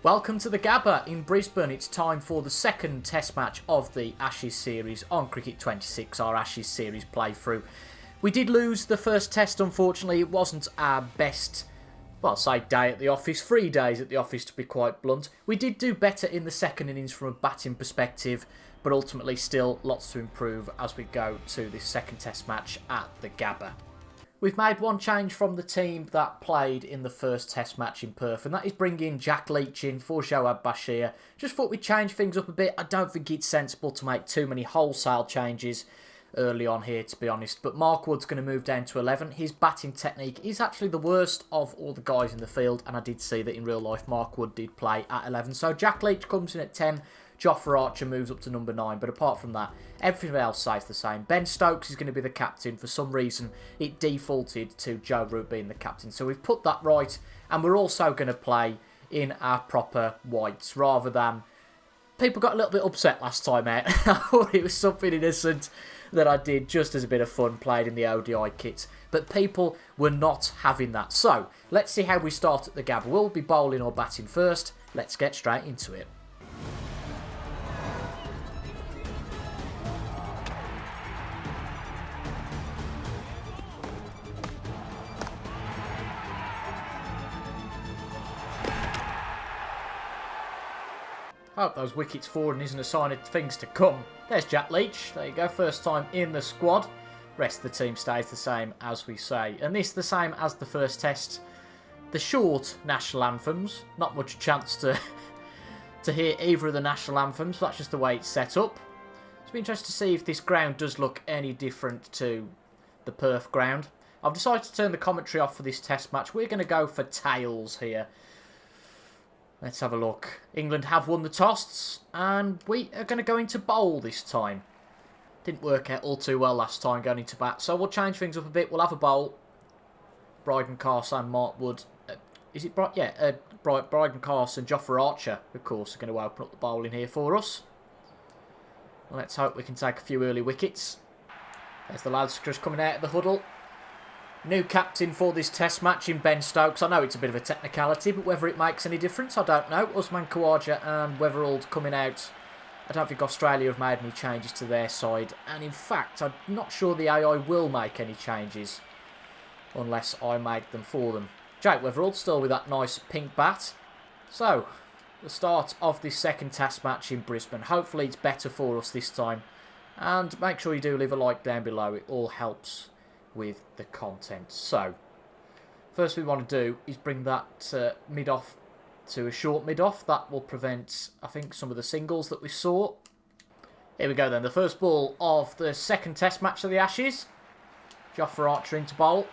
Welcome to the Gabba in Brisbane. It's time for the second test match of the Ashes series on Cricket 26, our Ashes series playthrough. We did lose the first test, unfortunately. It wasn't our best, well, say day at the office, 3 days at the office to be quite blunt. We did do better in the second innings from a batting perspective, but ultimately still lots to improve as we go to this second test match at the Gabba. We've made one change from the team that played in the first test match in Perth, and that is bringing Jack Leach in for Shoaib Bashir. Just thought we'd change things up a bit. I don't think it's sensible to make too many wholesale changes early on here, to be honest. But Mark Wood's going to move down to 11. His batting technique is actually the worst of all the guys in the field, and I did see that in real life Mark Wood did play at 11. So Jack Leach comes in at 10. Jofra Archer moves up to number 9, but apart from that, everything else stays the same. Ben Stokes is going to be the captain. For some reason, it defaulted to Joe Root being the captain, so we've put that right, and we're also going to play in our proper whites, rather than... People got a little bit upset last time out. I thought it was something innocent that I did just as a bit of fun, played in the ODI kits, but people were not having that. So, let's see how we start at the Gabba. We'll be bowling or batting first. Let's get straight into it. Hope those wickets falling isn't a sign of things to come. There's Jack Leach. There you go, first time in the squad. Rest of the team stays the same, as we say. And this the same as the first test. The short national anthems. Not much chance to hear either of the national anthems. That's just the way it's set up. It's been interesting to see if this ground does look any different to the Perth ground. I've decided to turn the commentary off for this test match. We're going to go for tails here. Let's have a look. England have won the toss, and we are going to go into bowl this time. Didn't work out all too well last time going into bat, so we'll change things up a bit. We'll have a bowl. Bryden Carson and Mark Wood. Is it Bryden Carson, Jofra Archer, of course, are going to open up the bowling here for us. Let's hope we can take a few early wickets. There's the lads just coming out of the huddle. New captain for this test match in Ben Stokes. I know it's a bit of a technicality, but whether it makes any difference, I don't know. Usman Khawaja and Weatherald coming out. I don't think Australia have made any changes to their side. And in fact, I'm not sure the AI will make any changes unless I make them for them. Jake Weatherald still with that nice pink bat. So, the start of this second test match in Brisbane. Hopefully it's better for us this time. And make sure you do leave a like down below. It all helps with the content. So, first we want to do is bring that mid-off to a short mid-off. That will prevent, I think, some of the singles that we saw. Here we go then, the first ball of the second test match of the Ashes. Jofra Archer into bowl.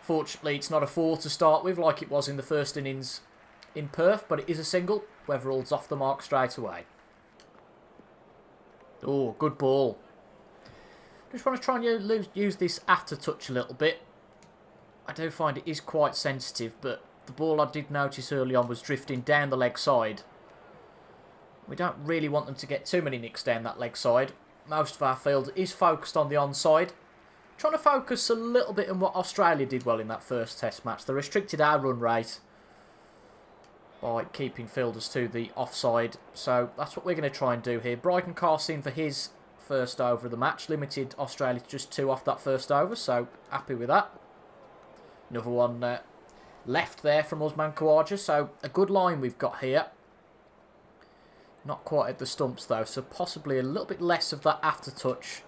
Fortunately, it's not a 4 to start with like it was in the first innings in Perth, but it is a single. Weatherald's off the mark straight away. Oh, good ball. Just want to try and use this after touch a little bit. I do find it is quite sensitive, but the ball I did notice early on was drifting down the leg side. We don't really want them to get too many nicks down that leg side. Most of our field is focused on the onside. Trying to focus a little bit on what Australia did well in that first test match. They restricted our run rate by keeping fielders to the offside. So that's what we're going to try and do here. Bryden Carson for his first over of the match. Limited Australia to just 2 off that first over, so happy with that. Another one left there from Usman Khawaja, so a good line we've got here. Not quite at the stumps though, so possibly a little bit less of that after touch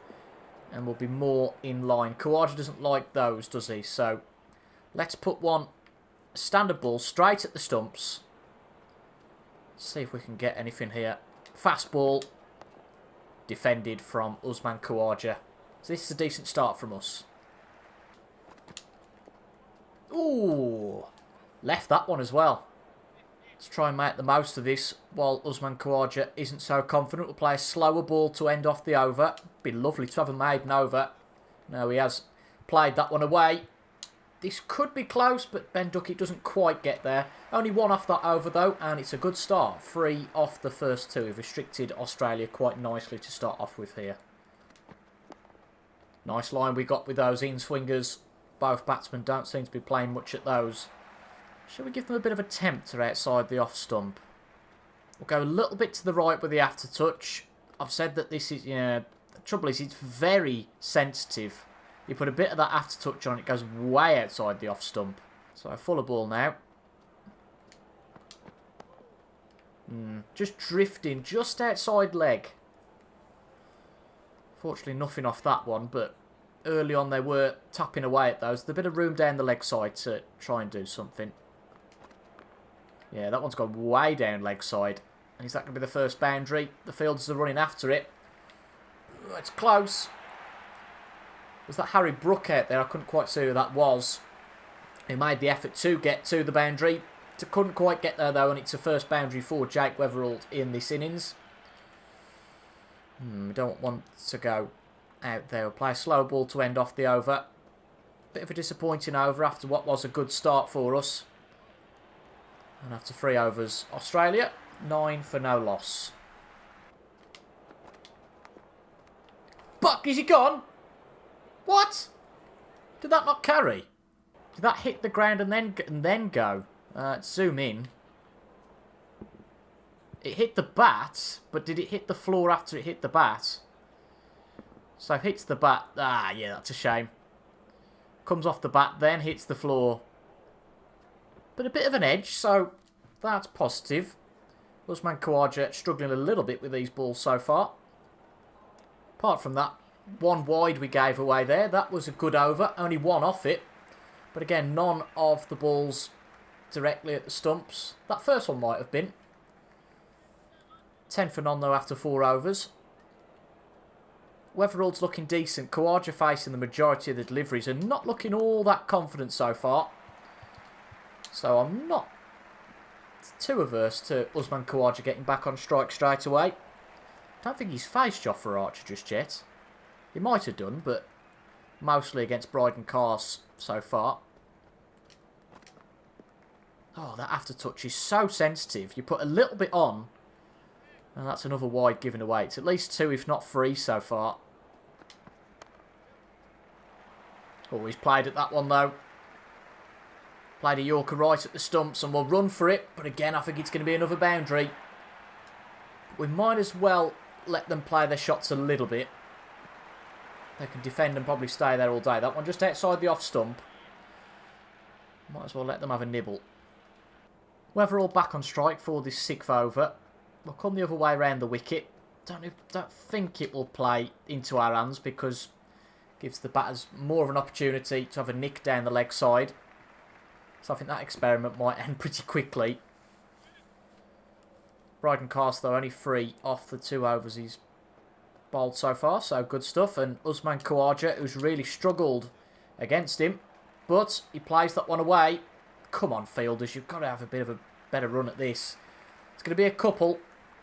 and we'll be more in line. Khawaja doesn't like those, does he? So let's put one standard ball straight at the stumps. See if we can get anything here. Fast ball. Defended from Usman Khawaja. So this is a decent start from us. Ooh, left that one as well. Let's try and make the most of this while Usman Khawaja isn't so confident. We'll play a slower ball to end off the over. Be lovely to have a maiden over. No, he has played that one away. This could be close, but Ben Duckett doesn't quite get there. Only 1 off that over, though, and it's a good start. 3 off the first 2. We've restricted Australia quite nicely to start off with here. Nice line we got with those in-swingers. Both batsmen don't seem to be playing much at those. Shall we give them a bit of a tempter outside the off stump? We'll go a little bit to the right with the after touch. I've said that this is, the trouble is it's very sensitive. You put a bit of that after touch on, it goes way outside the off stump. So full of ball now. Just drifting just outside leg. Fortunately nothing off that one, but early on they were tapping away at those. There's a bit of room down the leg side to try and do something. Yeah, that one's gone way down leg side. And is that going to be the first boundary? The fielders are running after it. Oh, it's close. Was that Harry Brook out there? I couldn't quite see who that was. He made the effort to get to the boundary. Couldn't quite get there though, and it's a first boundary for Jake Weatherald in this innings. We don't want to go out there. We'll play a slow ball to end off the over. Bit of a disappointing over after what was a good start for us. And after 3 overs, Australia, 9 for no loss. Buck, is he gone? What? Did that not carry? Did that hit the ground and then go? Zoom in. It hit the bat, but did it hit the floor after it hit the bat? So it hits the bat. Ah, yeah, that's a shame. Comes off the bat, then hits the floor. But a bit of an edge, so that's positive. Usman Khawaja struggling a little bit with these balls so far. Apart from that, one wide we gave away there. That was a good over. Only one off it. But again, none of the balls directly at the stumps. That first one might have been. 10 for none though after 4 overs. Weatherald's looking decent. Khawaja facing the majority of the deliveries and not looking all that confident so far. So I'm not too averse to Usman Khawaja getting back on strike straight away. Don't think he's faced Jofra Archer just yet. He might have done, but mostly against Bryden Cars so far. Oh, that aftertouch is so sensitive. You put a little bit on, and that's another wide given away. It's at least 2, if not 3 so far. Oh, he's played at that one, though. Played a Yorker right at the stumps, and we'll run for it. But again, I think it's going to be another boundary. We might as well let them play their shots a little bit. They can defend and probably stay there all day. That one just outside the off stump. Might as well let them have a nibble. Weatherall back on strike for this 6th over. We'll come the other way around the wicket. Don't think it will play into our hands because it gives the batters more of an opportunity to have a nick down the leg side. So I think that experiment might end pretty quickly. Bryden Cast though, only 3 off the 2 overs he's bowled so far, so good stuff. And Usman Khawaja, who's really struggled against him, but he plays that one away. Come on, fielders, you've got to have a bit of a better run at this. It's going to be a couple.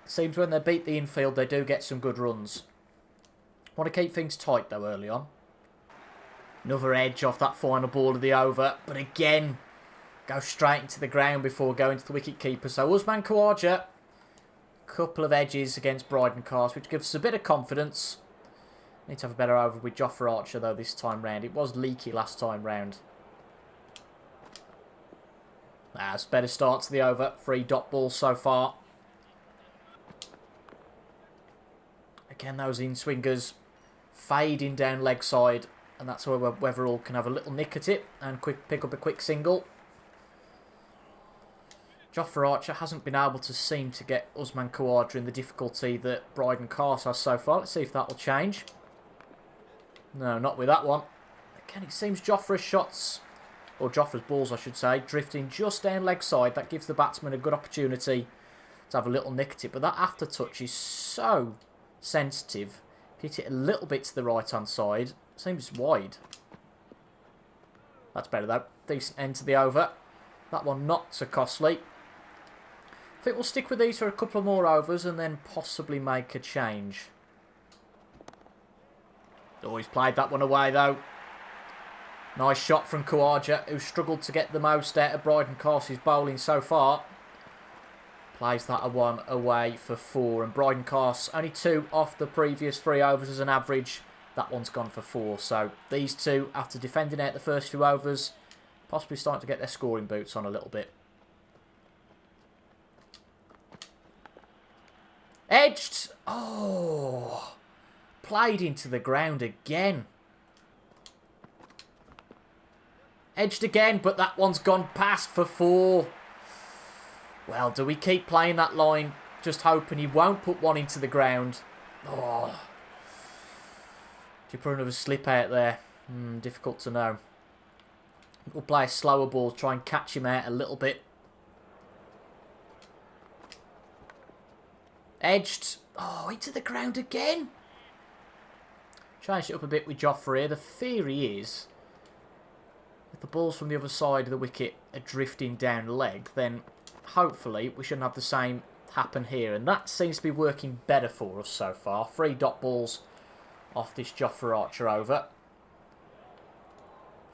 Seems when they beat the infield, they do get some good runs. Want to keep things tight, though, early on. Another edge off that final ball of the over. But again, go straight into the ground before going to the wicket-keeper. So Usman Khawaja, couple of edges against Bryden Cars, which gives us a bit of confidence. Need to have a better over with Jofra Archer, though, this time round. It was leaky last time round. That's better start to the over. 3 dot balls so far. Again, those in-swingers fading down leg side. And that's where Weatherall can have a little nick at it and pick up a quick single. Jofra Archer hasn't been able to seem to get Usman Khawaja in the difficulty that Bryden Cars has so far. Let's see if that will change. No, not with that one. Again, it seems Jofra's shots, or Jofra's balls I should say, drifting just down leg side. That gives the batsman a good opportunity to have a little nick at it. But that after touch is so sensitive. Hit it a little bit to the right hand side. Seems wide. That's better though. Decent end to the over. That one not so costly. I think we'll stick with these for a couple of more overs and then possibly make a change. Oh, he's played that one away though. Nice shot from Khawaja, who struggled to get the most out of Bryden Carsey's bowling so far. Plays that one away for 4. And Bryden Cars, only 2 off the previous 3 overs as an average. That one's gone for 4. So these two, after defending out the first few overs, possibly starting to get their scoring boots on a little bit. Edged. Oh. Played into the ground again. Edged again, but that one's gone past for 4. Well, do we keep playing that line, just hoping he won't put one into the ground? Oh. Do you put another slip out there? Difficult to know. We'll play a slower ball, try and catch him out a little bit. Edged. Oh, into the ground again. Changed it up a bit with Joffre here. The theory is, if the balls from the other side of the wicket are drifting down leg, then hopefully we shouldn't have the same happen here. And that seems to be working better for us so far. 3 dot balls off this Joffre Archer over.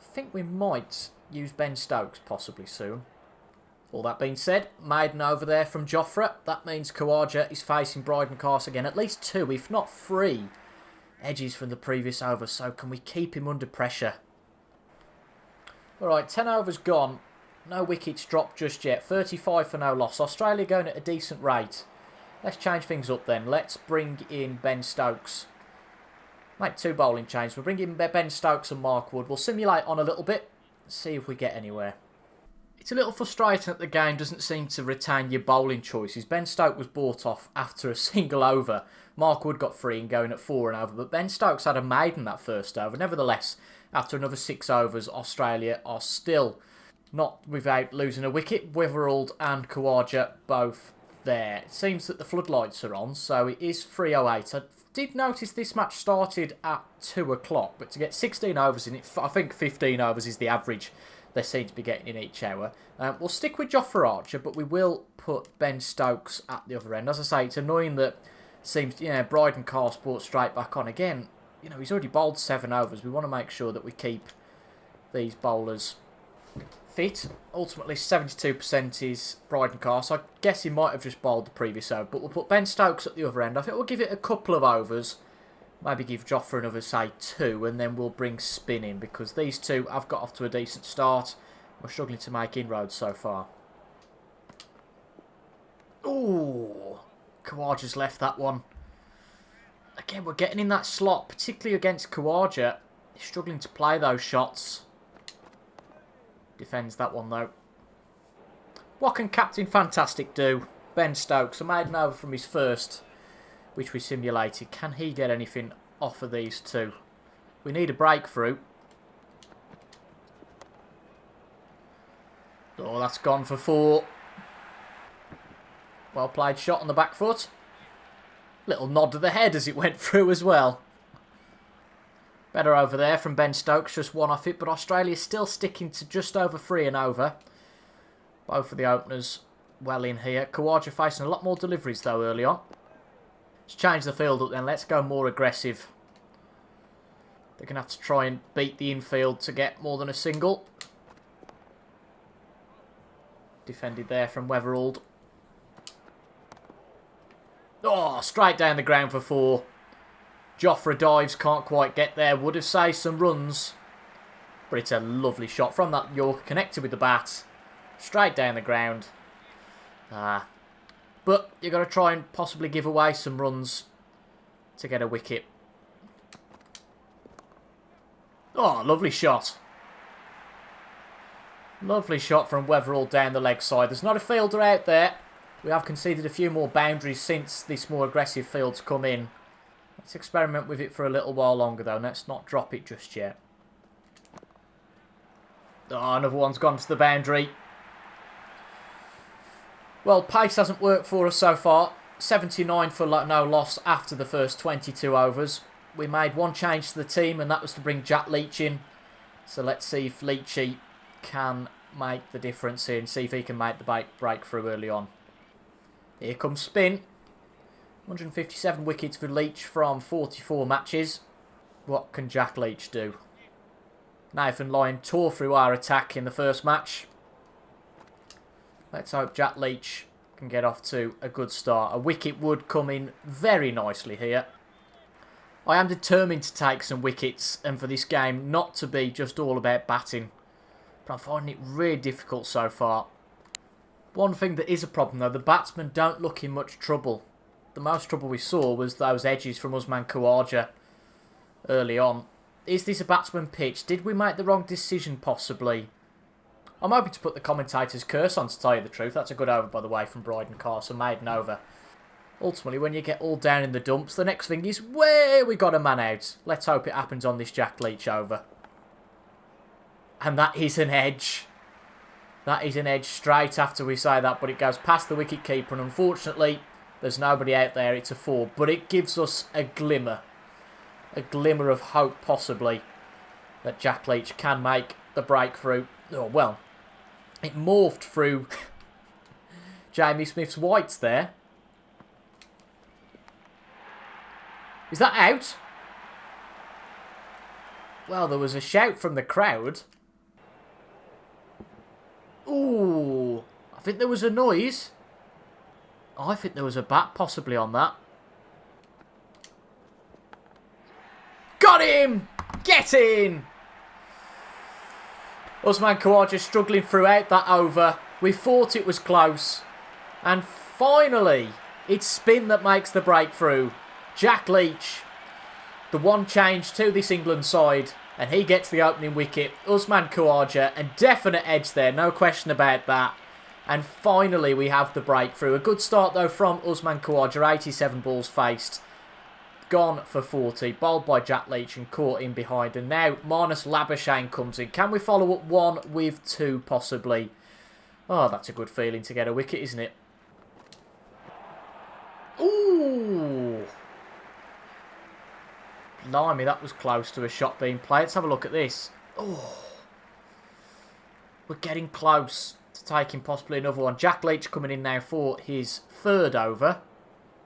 I think we might use Ben Stokes possibly soon. All that being said, maiden over there from Joffre. That means Khawaja is facing Bryden Cast again. At least 2, if not 3 edges from the previous over. So can we keep him under pressure? Alright, 10 overs gone. No wickets dropped just yet. 35 for no loss. Australia going at a decent rate. Let's change things up then. Let's bring in Ben Stokes. Make 2 bowling changes. We'll bring in Ben Stokes and Mark Wood. We'll simulate on a little bit. See if we get anywhere. It's a little frustrating that the game doesn't seem to retain your bowling choices. Ben Stokes was bought off after a single over. Mark Wood got free and going at 4 and over. But Ben Stokes had a maiden that first over. Nevertheless, after another 6 overs, Australia are still not without losing a wicket. Witherald and Khawaja both there. It seems that the floodlights are on, so it is 3:08. I did notice this match started at 2 o'clock, but to get 16 overs in it, I think 15 overs is the average they seem to be getting in each hour. We'll stick with Joffre Archer, but we will put Ben Stokes at the other end. As I say, it's annoying that seems, Bryden Cast brought straight back on again. He's already bowled 7 overs. We want to make sure that we keep these bowlers fit. Ultimately, 72% is Bryden Cast. I guess he might have just bowled the previous over, but we'll put Ben Stokes at the other end. I think we'll give it a couple of overs. Maybe give Joffre another, say, 2, and then we'll bring spin in, because these 2 have got off to a decent start. We're struggling to make inroads so far. Ooh, Khawaja's left that one. Again, we're getting in that slot, particularly against Khawaja. He's struggling to play those shots. Defends that one, though. What can Captain Fantastic do? Ben Stokes, a maiden over from his first, which we simulated. Can he get anything off of these 2? We need a breakthrough. Oh, that's gone for 4. Well played shot on the back foot. Little nod to the head as it went through as well. Better over there from Ben Stokes, just 1 off it, but Australia's still sticking to just over 3 and over. Both of the openers well in here. Khawaja facing a lot more deliveries though early on. Let's change the field up then. Let's go more aggressive. They're going to have to try and beat the infield to get more than a single. Defended there from Wetherald. Oh, straight down the ground for 4. Joffre dives, can't quite get there. Would have saved some runs. But it's a lovely shot from that Yorker, connected with the bat. Straight down the ground. But you've got to try and possibly give away some runs to get a wicket. Oh, lovely shot. Lovely shot from Wetherald down the leg side. There's not a fielder out there. We have conceded a few more boundaries since this more aggressive field's come in. Let's experiment with it for a little while longer though. Let's not drop it just yet. Oh, another one's gone to the boundary. Well, pace hasn't worked for us so far. 79 for no loss after the first 22 overs. We made 1 change to the team, and that was to bring Jack Leach in. So let's see if Leachy can make the difference here and see if he can make the breakthrough early on. Here comes spin. 157 wickets for Leach from 44 matches. What can Jack Leach do? Nathan Lyon tore through our attack in the first match. Let's hope Jack Leach can get off to a good start. A wicket would come in very nicely here. I am determined to take some wickets and for this game not to be just all about batting. But I'm finding it really difficult so far. One thing that is a problem though, the batsmen don't look in much trouble. the most trouble we saw was those edges from Usman Khawaja early on. Is this a batsman pitch? Did we make the wrong decision, possibly? I'm hoping to put the commentator's curse on, to tell you the truth. That's a good over, by the way, from Bryden Carson. Maiden over. Ultimately, when you get all down in the dumps, the next thing is, where we got a man out. Let's hope it happens on this Jack Leach over. And that is an edge. That is an edge straight after we say that, but it goes past the wicket keeper, and unfortunately, there's nobody out there. It's a 4, but it gives us a glimmer of hope, possibly, that Jack Leach can make the breakthrough. Oh, well, it morphed through Jamie Smith's whites there. Is that out? Well, there was a shout from the crowd. Ooh, I think there was a noise. I think there was a bat possibly on that. Got him! Get in! Usman Khawaja struggling throughout that over. We thought it was close. And finally, it's spin that makes the breakthrough. Jack Leach, the one change to this England side, and he gets the opening wicket. Usman Khawaja, a definite edge there, no question about that. And finally we have the breakthrough. A good start though from Usman Khawaja, 87 balls faced. Gone for 40, bowled by Jack Leach and caught in behind. And now Marnus Labuschagne comes in. Can we follow up 1 with 2 possibly? Oh, that's a good feeling to get a wicket, isn't it? Ooh! Blimey, that was close to a shot being played. Let's have a look at this. Oh, we're getting close to taking possibly another one. Jack Leach coming in now for his 3rd over.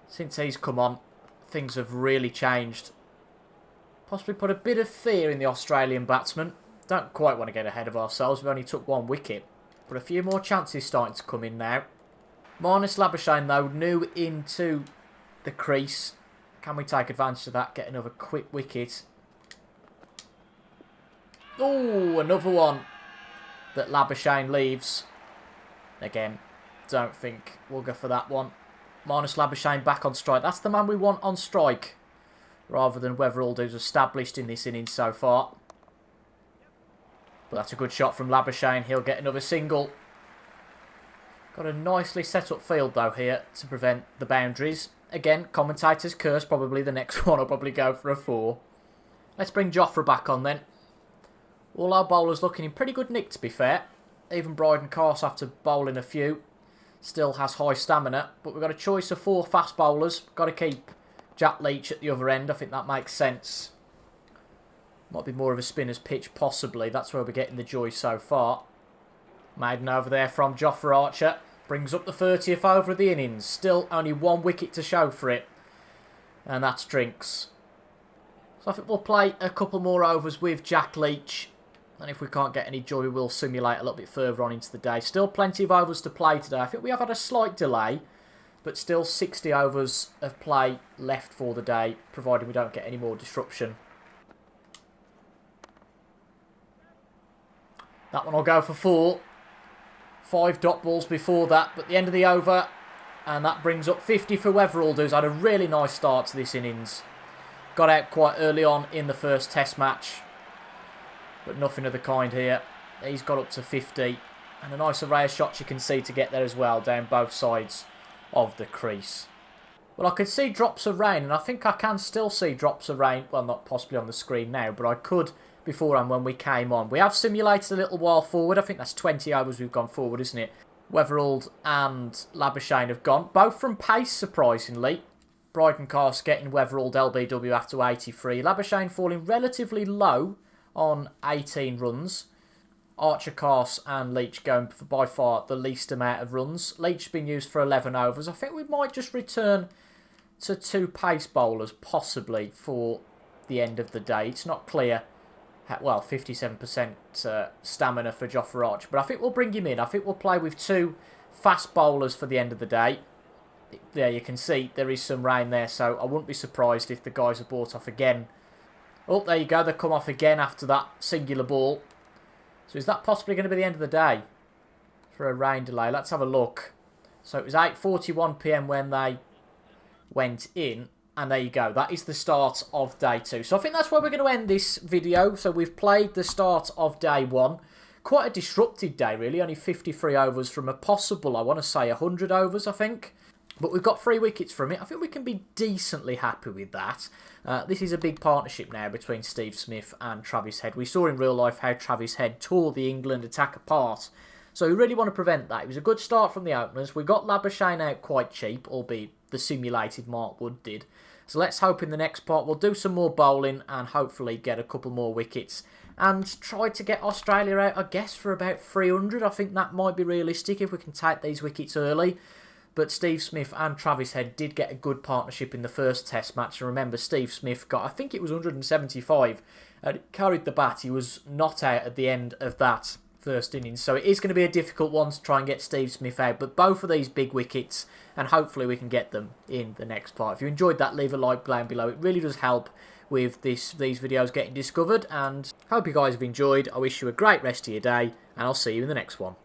Since he's come on, things have really changed. Possibly put a bit of fear in the Australian batsman. Don't quite want to get ahead of ourselves. We only took 1 wicket. But a few more chances starting to come in now. Marnus Labuschagne, though, new into the crease. Can we take advantage of that? Get another quick wicket. Oh, another one that Labuschagne leaves. Again, don't think we'll go for that one. Marnus Labuschagne back on strike. That's the man we want on strike, rather than Weatherald, who's established in this innings so far. But that's a good shot from Labuschagne. He'll get another single. Got a nicely set up field, though, here to prevent the boundaries. Again, commentator's curse. Probably the next one will probably go for a 4. Let's bring Jofra back on then. All our bowlers looking in pretty good nick, to be fair. Even Bryden Carson, after bowling a few, still has high stamina. But we've got a choice of 4 fast bowlers. Got to keep Jack Leach at the other end. I think that makes sense. Might be more of a spinner's pitch, possibly. That's where we're getting the joy so far. Maiden over there from Jofra Archer. Brings up the 30th over of the innings. Still only 1 wicket to show for it. And that's drinks. So I think we'll play a couple more overs with Jack Leach. And if we can't get any joy, we'll simulate a little bit further on into the day. Still plenty of overs to play today. I think we have had a slight delay. But still 60 overs of play left for the day, provided we don't get any more disruption. That one will go for 4. 5 dot balls before that, but the end of the over, and that brings up 50 for Weatherald, who's had a really nice start to this innings. Got out quite early on in the first test match, but nothing of the kind here. He's got up to 50, and a nice array of shots you can see to get there as well, down both sides of the crease. Well, I could see drops of rain, and I think I can still see drops of rain, well, not possibly on the screen now, but I could beforehand when we came on. We have simulated a little while forward. I think that's 20 overs we've gone forward, isn't it? Weatherald and Labuschagne have gone. Both from pace, surprisingly. Bryden Carson getting Weatherald LBW after 83. Labuschagne falling relatively low on 18 runs. Archer, Carson and Leach going for by far the least amount of runs. Leach's been used for 11 overs. I think we might just return to 2 pace bowlers, possibly, for the end of the day. It's not clear. Well, 57% stamina for Jofra Archer. But I think we'll bring him in. I think we'll play with 2 fast bowlers for the end of the day. There you can see there is some rain there. So I wouldn't be surprised if the guys are brought off again. Oh, there you go. They come off again after that singular ball. So is that possibly going to be the end of the day for a rain delay? Let's have a look. So it was 8:41 PM when they went in. And there you go. That is the start of day 2. So I think that's where we're going to end this video. So we've played the start of day 1. Quite a disrupted day, really. Only 53 overs from a possible, I want to say, 100 overs, I think. But we've got 3 wickets from it. I think we can be decently happy with that. This is a big partnership now between Steve Smith and Travis Head. We saw in real life how Travis Head tore the England attack apart. So we really want to prevent that. It was a good start from the openers. We got Labuschagne out quite cheap, albeit the simulated Mark Wood did. So let's hope in the next part we'll do some more bowling and hopefully get a couple more wickets. And try to get Australia out, I guess, for about 300. I think that might be realistic if we can take these wickets early. But Steve Smith and Travis Head did get a good partnership in the first test match. And remember, Steve Smith got, I think it was 175. Carried the bat. He was not out at the end of that first innings. So it is going to be a difficult one to try and get Steve Smith out. But both of these big wickets, and hopefully we can get them in the next part. If you enjoyed that, leave a like down below. It really does help with these videos getting discovered. And hope you guys have enjoyed. I wish you a great rest of your day. And I'll see you in the next one.